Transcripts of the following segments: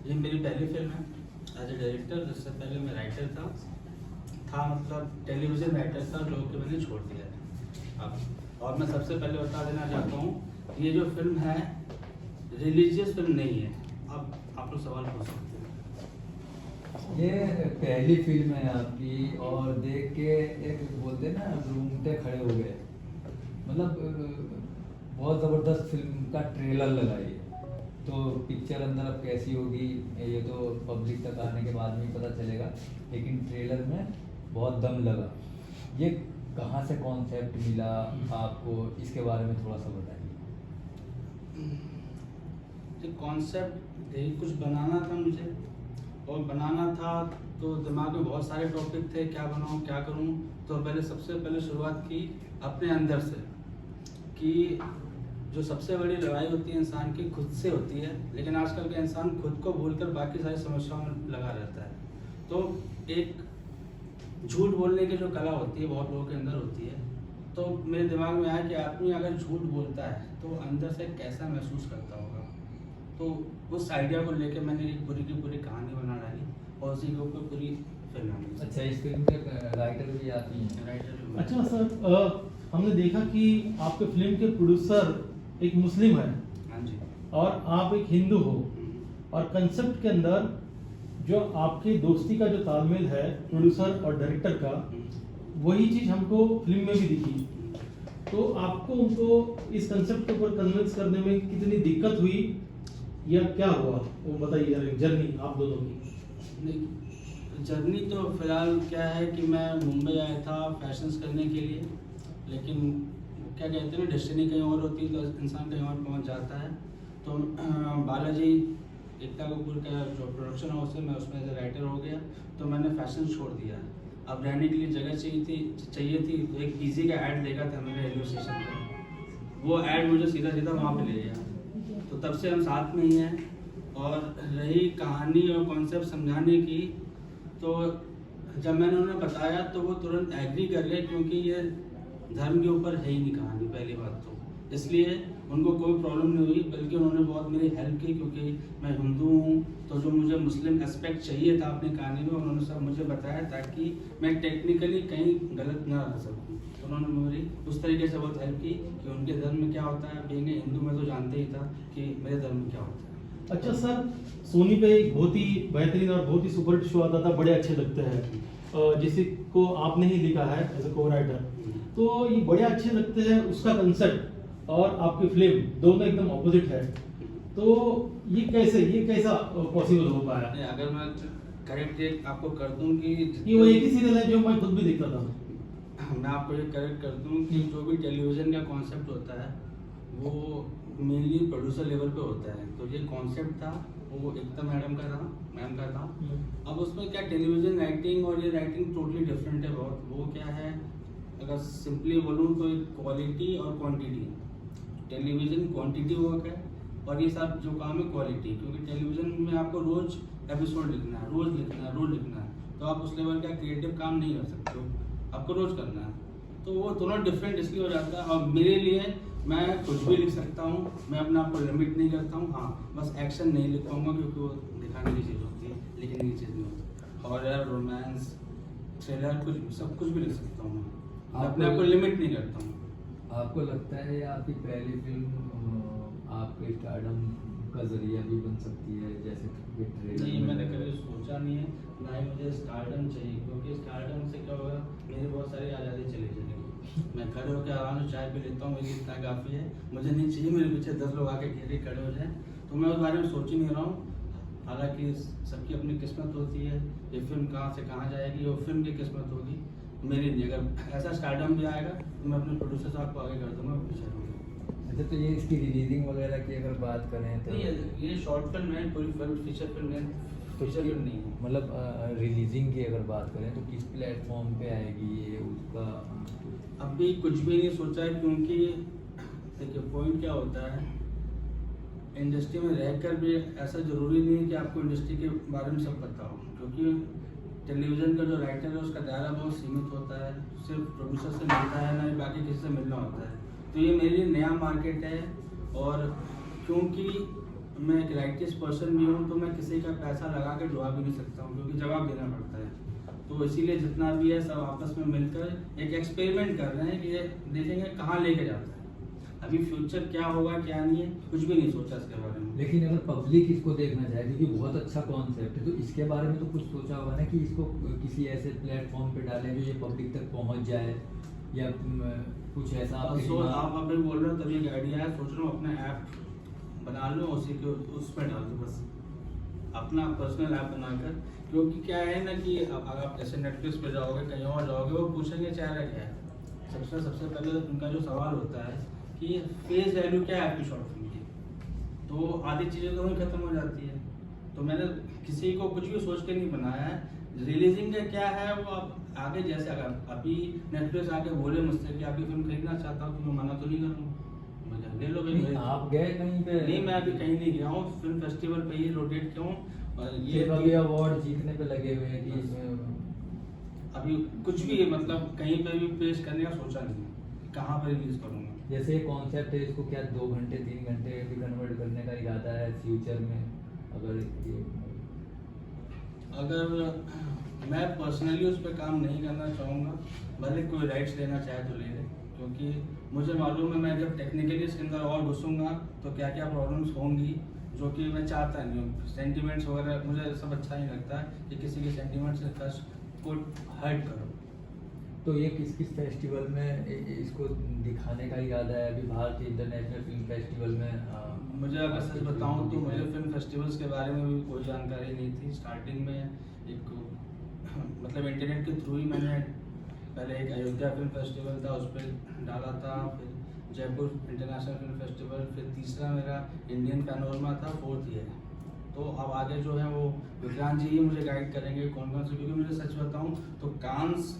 ये मेरी पहली फिल्म है एज ए डायरेक्टर। इससे पहले मैं राइटर था मतलब टेलीविज़न राइटर था, जो कि मैंने छोड़ दिया है अब। और मैं सबसे पहले बता देना चाहता हूँ, ये जो फिल्म है रिलीजियस फिल्म नहीं है। अब आप लोग सवाल पूछ सकते हैं। ये पहली फिल्म है आपकी और देख के एक बोलते हैं ना रूंगटे खड़े हो गए। मतलब बहुत ज़बरदस्त फिल्म का ट्रेलर लगा ये, तो पिक्चर अंदर अब कैसी होगी ये तो पब्लिक तक आने के बाद में ही पता चलेगा, लेकिन ट्रेलर में बहुत दम लगा। ये कहाँ से कॉन्सेप्ट मिला आपको, इसके बारे में थोड़ा सा बताइए। जो कॉन्सेप्ट कुछ बनाना था मुझे, और बनाना था तो दिमाग में बहुत सारे टॉपिक थे, क्या बनाऊँ क्या करूँ। तो पहले सबसे पहले शुरुआत की अपने अंदर से, कि जो सबसे बड़ी लड़ाई होती है इंसान की खुद से होती है, लेकिन आजकल का इंसान खुद को भूलकर बाकी सारी समस्याओं में लगा रहता है। तो एक झूठ बोलने की जो कला होती है बहुत लोगों के अंदर होती है। तो मेरे दिमाग में आया कि आदमी अगर झूठ बोलता है तो अंदर से कैसा महसूस करता होगा। तो उस आइडिया को लेकर मैंने एक पूरी की पूरी कहानी बना डाली और उसी के ऊपर पूरी फिल्म बनी। अच्छा, इस फिल्म के राइटर भी आती हैं? राइटर भी। अच्छा सर, हमने देखा कि आपके फिल्म के प्रोड्यूसर एक मुस्लिम है हाँ जी। और आप एक हिंदू हो, और कंसेप्ट के अंदर जो आपकी दोस्ती का जो तालमेल है प्रोड्यूसर और डायरेक्टर का, वही चीज़ हमको फिल्म में भी दिखी। तो आपको उनको इस कंसेप्ट के ऊपर कन्विंस करने में कितनी दिक्कत हुई या क्या हुआ, वो बताइए जरा, जर्नी आप दोनों की। जर्नी तो फिलहाल क्या है कि मैं मुंबई आया था फैशंस करने के लिए, लेकिन क्या कहते हैं ना, डेस्टिनी कहीं और होती है तो इंसान कहीं और पहुंच जाता है। तो बालाजी एकता कपूर का जो प्रोडक्शन हाउस है, मैं उसमें एज राइटर हो गया, तो मैंने फैशन छोड़ दिया। अब रहने के लिए जगह चाहिए थी तो एक पीजी का ऐड देखा था मैंने रेलवे स्टेशन पर, वो ऐड मुझे सीधा सीधा वहाँ पे ले गया। तो तब से हम साथ में ही हैं। और रही कहानी और कॉन्सेप्ट समझाने की, तो जब मैंने उन्हें बताया तो वो तुरंत एग्री कर गए, क्योंकि ये धर्म के ऊपर है ही नहीं कहानी पहली बात तो, इसलिए उनको कोई प्रॉब्लम नहीं हुई, बल्कि उन्होंने बहुत मेरी हेल्प की। क्योंकि मैं हिंदू हूँ तो जो मुझे मुस्लिम एस्पेक्ट चाहिए था अपनी कहानी में, उन्होंने सब मुझे बताया ताकि मैं टेक्निकली कहीं गलत ना रह सकूँ। तो उन्होंने मेरी उस तरीके से बहुत हेल्प की कि उनके धर्म में क्या होता है। बीइंग हिंदू मैं तो जानते ही था कि मेरे धर्म में क्या होता है। अच्छा सर, सोनी पे एक बहुत ही बेहतरीन और बहुत ही सुपर हिट शो आता था, बड़े अच्छे लगते हैं, जिसे को आपने ही लिखा है एज ए को राइटर। तो ये बड़े अच्छे लगते हैं, उसका कंसेप्ट और आपकी फिल्म दोनों एकदम ऑपोजिट है। तो ये कैसा पॉसिबल हो पाया? अगर मैं करेक्ट आपको कर दूं कि ये वो एक ही सीरियल है जो मैं खुद भी देखता था। मैं आपको ये करेक्ट कर दूं कि जो भी टेलीविज़न का कॉन्सेप्ट होता है वो मेनली प्रोड्यूसर लेवल पे होता है। तो ये कॉन्सेप्ट था वो एकता मैम का था। अब उसमें क्या टेलीविज़न राइटिंग और ये राइटिंग टोटली डिफरेंट है बहुत। वो क्या है, अगर सिंपली बोलूँ तो एक क्वालिटी और क्वांटिटी। टेलीविज़न क्वांटिटी वर्क है और ये सब जो काम है क्वालिटी, क्योंकि टेलीविज़न में आपको रोज़ एपिसोड लिखना है, रोज़ लिखना है, तो आप उस लेवल का क्रिएटिव काम नहीं कर सकते हो, आपको रोज़ करना है। तो वो दोनों डिफरेंट इसलिए हो जाता है। और मेरे लिए मैं कुछ भी लिख सकता हूँ, मैं अपने आप को लिमिट नहीं करता हूँ। हाँ, बस एक्शन नहीं लिख पाऊँगा क्योंकि वो दिखाने की चीज़ होती है, लिखने की चीज़ नहीं होती। हॉरर, रोमांस, थ्रिलर, सब कुछ भी लिख सकता हूँ मैं अपने आप को लिमिट नहीं करता हूँ। आपको लगता है आपकी पहली फिल्म आपके स्टारडम का जरिया भी बन सकती है, जैसे नहीं, मैंने कभी सोचा नहीं है, ना ही मुझे स्टारडम चाहिए, क्योंकि स्टारडम से क्या होगा, मेरी बहुत सारी आज़ादी चली जाएगी। मैं खड़े होकर आराम से चाय पी लेता हूँ, मेरी इतना काफ़ी है, मुझे नहीं चाहिए मेरे पीछे 10 लोग आके घेरे खड़े हो जाए। तो मैं उस बारे में सोच ही नहीं रहा हूँ। हालांकि सबकी अपनी किस्मत होती है, ये फिल्म कहाँ से कहाँ जाएगी वो फिल्म की किस्मत होगी, मेरी नहीं। अगर ऐसा स्टारडम भी आएगा तो मैं अपने प्रोड्यूसर साहब को आगे कर दूँगा, पीछे रहूँगा। अच्छा, तो ये इसकी रिलीजिंग वगैरह की अगर बात करें तो ये शॉर्ट फिल्म है, पूरी फिल्म फीचर फिल्म है, फीचर फिल्म नहीं है। मतलब रिलीजिंग की अगर बात करें तो किस प्लेटफॉर्म पे आएगी ये, उसका अभी कुछ भी नहीं सोचा है, क्योंकि देखिए पॉइंट क्या होता है, इंडस्ट्री में रहकर भी ऐसा ज़रूरी नहीं है कि आपको इंडस्ट्री के बारे में सब पता हो, क्योंकि टेलीविज़न का जो राइटर है उसका दायरा बहुत सीमित होता है, सिर्फ प्रोड्यूसर से मिलता है, ना ही बाकी किसी से मिलना होता है। तो ये मेरे लिए नया मार्केट है, और क्योंकि मैं एक राइटियस पर्सन भी हूँ, तो मैं किसी का पैसा लगा के डुबा भी नहीं सकता हूँ, क्योंकि जवाब देना पड़ता है। तो इसीलिए जितना भी है सब आपस में मिलकर एक एक्सपेरिमेंट कर रहे हैं कि ये देखेंगे कहाँ लेके जाता है। अभी फ्यूचर क्या होगा क्या नहीं है कुछ भी नहीं सोचा इसके बारे में। लेकिन अगर पब्लिक इसको देखना चाहे, क्योंकि बहुत अच्छा कॉन्सेप्ट है, तो इसके बारे में तो कुछ सोचा होगा ना कि इसको किसी ऐसे प्लेटफॉर्म पे डालें जो ये पब्लिक तक पहुंच जाए, या कुछ ऐसा आपके सो दिमाग- आप अभी बोल रहे हो तभी एक आइडिया है, सोच रहा हूँ अपना ऐप बना लो, उसी के उस पर डाल दो बस, अपना पर्सनल ऐप बनाकर। क्योंकि क्या है ना कि अगर आप जैसे नेटफ्लिक्स पे जाओगे कहीं और जाओगे, वो पूछेंगे चेहरा क्या है, सबसे पहले उनका जो सवाल होता है कि फेस वैल्यू क्या है आपकी शॉर्ट फिल्म की, तो आधी चीज़ें तो वहीं खत्म हो जाती है। तो मैंने किसी को कुछ भी सोच के नहीं बनाया है, रिलीजिंग का क्या है वो आप आगे, जैसे अगर अभी नेटफ्लिक्स आके बोले मुझसे कि आपकी फिल्म खरीदना चाहता हूँ, तो मैं मना तो नहीं करूँगा, मैं ले लो भाई। नहीं, आप गए कहीं पे? नहीं, मैं अभी कहीं नहीं गया हूँ, फिल्म फेस्टिवल पे ही रोटेट किया हूँ। और ये सिर्फ अभी अवार्ड जीतने पे लगे हुए हैं कि इसमें अभी कुछ भी मतलब कहीं पे भी पेश करने का सोचा नहीं है, कहाँ पर रिलीज करूँगा। जैसे कॉन्सेप्ट है, इसको क्या 2 घंटे 3 घंटे भी कन्वर्ट करने का इरादा है फ्यूचर में? अगर मैं पर्सनली उस पर काम नहीं करना चाहूँगा, भले कोई राइट्स लेना चाहे तो ले ले, क्योंकि मुझे मालूम है मैं जब टेक्निकली इसके अंदर और घुसूँगा तो क्या क्या प्रॉब्लम्स होंगी, जो कि मैं चाहता नहीं हूँ। सेंटिमेंट्स वगैरह मुझे सब अच्छा नहीं लगता है कि किसी के सेंटिमेंट्स से कष्ट को हर्ट करो। तो ये किस किस फेस्टिवल में इसको दिखाने का इरादा है? अभी भारतीय इंटरनेशनल फिल्म फेस्टिवल में मुझे अगर सच बताऊं तो मुझे फिल्म फेस्टिवल्स के बारे में भी कोई जानकारी नहीं थी। स्टार्टिंग में एक मतलब इंटरनेट के थ्रू ही मैंने पहले एक अयोध्या फिल्म फेस्टिवल था उस पर डाला था, फिर जयपुर इंटरनेशनल फिल्म फेस्टिवल, फिर तीसरा मेरा इंडियन पैनोरमा था 4th ईयर। तो अब आगे जो है वो विक्रांत जी ही मुझे गाइड करेंगे कौन कौन से, क्योंकि मुझे सच बताऊं तो कांस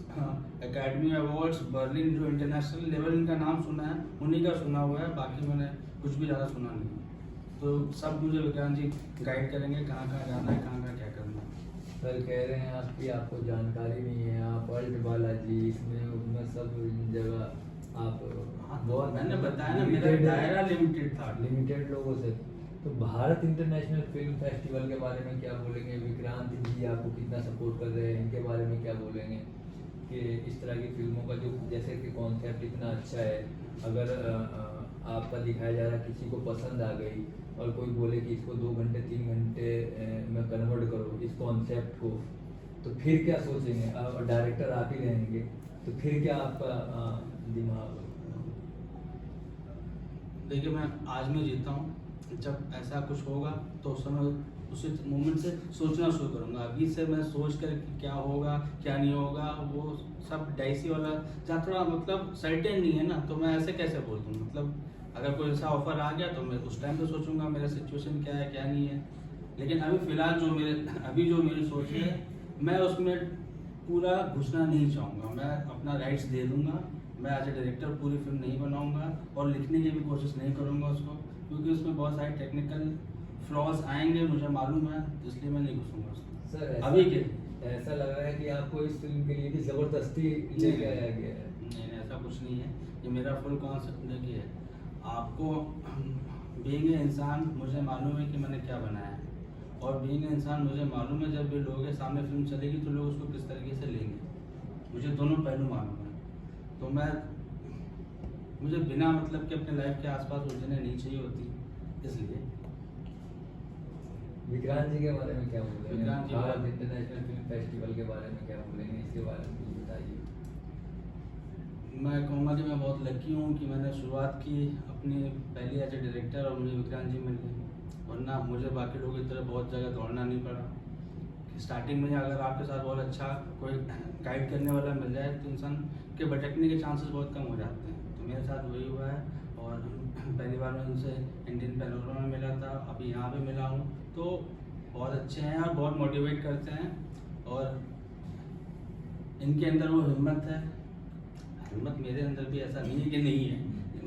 एकेडमी अवार्ड्स, बर्लिन, जो इंटरनेशनल लेवल इनका नाम सुना है उन्हीं का सुना हुआ है, बाकी मैंने कुछ भी ज़्यादा सुना नहीं। तो सब मुझे विक्रांत जी गाइड करेंगे कहाँ कहाँ जाना है, कहाँ कहाँ क्या करना है। सर कह रहे हैं आपकी आपको जानकारी नहीं है, आप अल्ट बालाजी इसमें उसमें सब जगह आप बहुत मैंने बताया ना मेरा limited- दायरा लिमिटेड था। लिमिटेड लोगों से। तो भारत इंटरनेशनल फिल्म फेस्टिवल के बारे में क्या बोलेंगे? विक्रांत जी आपको कितना सपोर्ट कर रहे हैं, इनके बारे में क्या बोलेंगे कि इस तरह की फिल्मों का जो जैसे कि कॉन्सेप्ट इतना अच्छा है, अगर आपका दिखाया जा रहा किसी को पसंद आ गई और कोई बोले कि इसको 2 घंटे 3 घंटे में कन्वर्ट करो इस कॉन्सेप्ट को, तो फिर क्या सोचेंगे? और डायरेक्टर आप ही रहेंगे तो फिर क्या आपका दिमाग? देखिए मैं आज में जीता हूँ, जब ऐसा कुछ होगा तो उस समय उसी मोमेंट से सोचना शुरू करूँगा। अभी से मैं सोच कर कि क्या होगा क्या नहीं होगा वो सब डाइसी वाला जहाँ थोड़ा मतलब सर्टेन नहीं है ना, तो मैं ऐसे कैसे बोल दूँ। मतलब अगर कोई ऐसा ऑफर आ गया तो मैं उस टाइम पे सोचूंगा मेरा सिचुएशन क्या है क्या नहीं है। लेकिन अभी फ़िलहाल जो मेरी सोच है मैं उसमें पूरा घुसना नहीं चाहूँगा। मैं अपना राइट्स दे दूँगा, मैं एज ए डायरेक्टर पूरी फिल्म नहीं बनाऊँगा और लिखने की भी कोशिश नहीं करूँगा उसको, क्योंकि उसमें बहुत सारे टेक्निकल फ्लॉज आएंगे मुझे मालूम है, इसलिए मैं नहीं घुसूँगा उसमें। सर अभी के ऐसा लग रहा है कि आपको इस फिल्म के लिए भी जबरदस्ती लेके आया गया है। नहीं, ऐसा कुछ नहीं है, ये मेरा फुल कॉन्सेप्ट देखिए। आपको बीइंग ए इंसान मुझे मालूम है कि मैंने क्या बनाया है, और बीइंग ए इंसान मुझे मालूम है जब भी लोगों के सामने फिल्म चलेगी तो लोग उसको किस तरीके से लेंगे, मुझे दोनों पहलू मालूम है। तो मुझे बिना मतलब के अपने लाइफ के आसपास उलझने नहीं चाहिए होती, इसलिए। विक्रांत जी के बारे में क्या बोलेंगे? विक्रांत जी भारत इंटरनेशनल फिल्म फेस्टिवल के बारे में क्या बोलेंगे? इसके बारे में कुछ बताइए। मैं कहूँगा कि मैं बहुत लकी हूँ कि मैंने शुरुआत की अपनी पहली एज ए डायरेक्टर और मुझे विक्रांत जी मिल गए, वरना मुझे बाकी लोगों की तरह बहुत जगह दौड़ना नहीं पड़ा। स्टार्टिंग में अगर आपके साथ बहुत अच्छा कोई गाइड करने वाला मिल जाए तो इंसान के भटकने के चांसेस बहुत कम हो जाते हैं। तो मेरे साथ वही हुआ है, और पहली बार मैं उनसे इंडियन पैनोरमा में मिला था, अभी यहाँ पे मिला हूँ, तो बहुत अच्छे हैं और बहुत मोटिवेट करते हैं, और इनके अंदर वो हिम्मत है। हिम्मत मेरे अंदर भी ऐसा नहीं है कि नहीं है,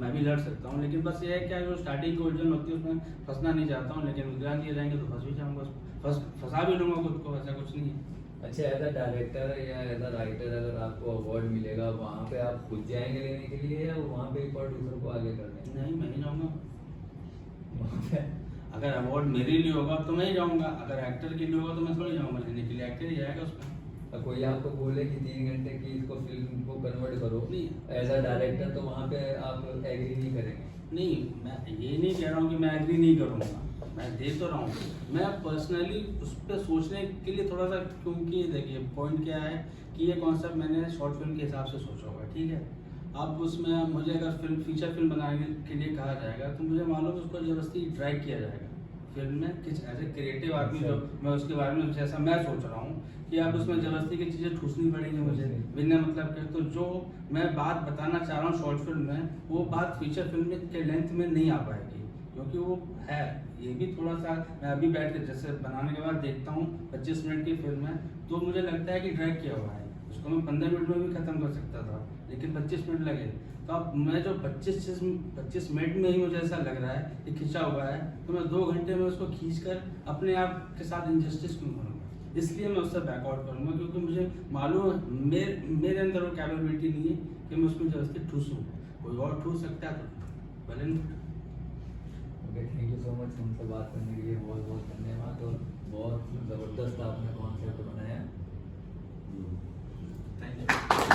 मैं भी लड़ सकता हूँ, लेकिन बस ये है कि जो स्टार्टिंग की उलझन होती है उसमें फंसना नहीं चाहता हूँ। लेकिन विक्रांत जी रहेंगे तो फंस भी जाऊँगा, फंसा भी लूँगा खुद को, ऐसा कुछ नहीं है। अच्छा, एज अ डायरेक्टर या एज अ राइटर अगर आपको अवार्ड मिलेगा, वहाँ पे आप खुद जाएंगे लेने के लिए या वहाँ पे प्रोड्यूसर को आगे कर देंगे? नहीं, मैं ही जाऊँगा। वहाँ पे अगर अवार्ड मेरे लिए होगा तो मैं ही जाऊँगा, अगर एक्टर के लिए होगा तो मैं थोड़ी जाऊँगा लेने के लिए, एक्टर ही जाएगा उसमें। और कोई आपको बोले कि 3 घंटे की इसको फिल्म को कन्वर्ट करो नहीं। एज अ डायरेक्टर, तो वहाँ पे आप एग्री नहीं करेंगे? नहीं, मैं ये नहीं कह रहा हूँ कि मैं एग्री नहीं करूँगा, मैं दे तो रहा हूँ। मैं पर्सनली उस पर सोचने के लिए थोड़ा सा, क्योंकि देखिए पॉइंट क्या है कि ये कॉन्सेप्ट मैंने शॉर्ट फिल्म के हिसाब से सोचा होगा, ठीक है। अब उसमें मुझे अगर फीचर फिल्म बनाने के लिए कहा जाएगा तो मुझे मालूम है उसको ज़बरदस्ती ड्रैग किया जाएगा फिल्म में। किस एज ए क्रिएटिव आदमी जो मैं उसके बारे में जैसा मैं सोच रहा हूँ कि अब उसमें ज़बरदस्ती की चीज़ें ठूसनी पड़ेंगी मुझे बिना मतलब के। तो जो मैं बात बताना चाह रहा हूँ शॉर्ट फिल्म में, वो बात फीचर फिल्म के लेंथ में नहीं आ पाएगी, क्योंकि वो है ये भी थोड़ा सा। मैं अभी बैठ के जैसे बनाने के बाद देखता हूँ 25 मिनट की फिल्म है तो मुझे लगता है कि ड्रैग किया हुआ है, उसको मैं 15 मिनट में भी ख़त्म कर सकता था, लेकिन 25 मिनट लगे। तो अब मैं जो 25 मिनट में ही मुझे ऐसा लग रहा है कि खिंचा हुआ है, तो मैं 2 घंटे में उसको खींच कर अपने आप के साथ इंजस्टिस क्यों करूँगा? इसलिए मैं उससे बैकआउट करूँगा, क्योंकि मुझे मालूम है मेरे अंदर वो कैपेबिलिटी नहीं है कि मैं उसमें जबरदस्ती ठूसूँ। कोई और ठूस सकता है तो भले। Okay, thank you so much हमसे बात करने के लिए, बहुत बहुत धन्यवाद। और बहुत ज़बरदस्त आपने कॉन्सेप्ट बनाया। Thank you.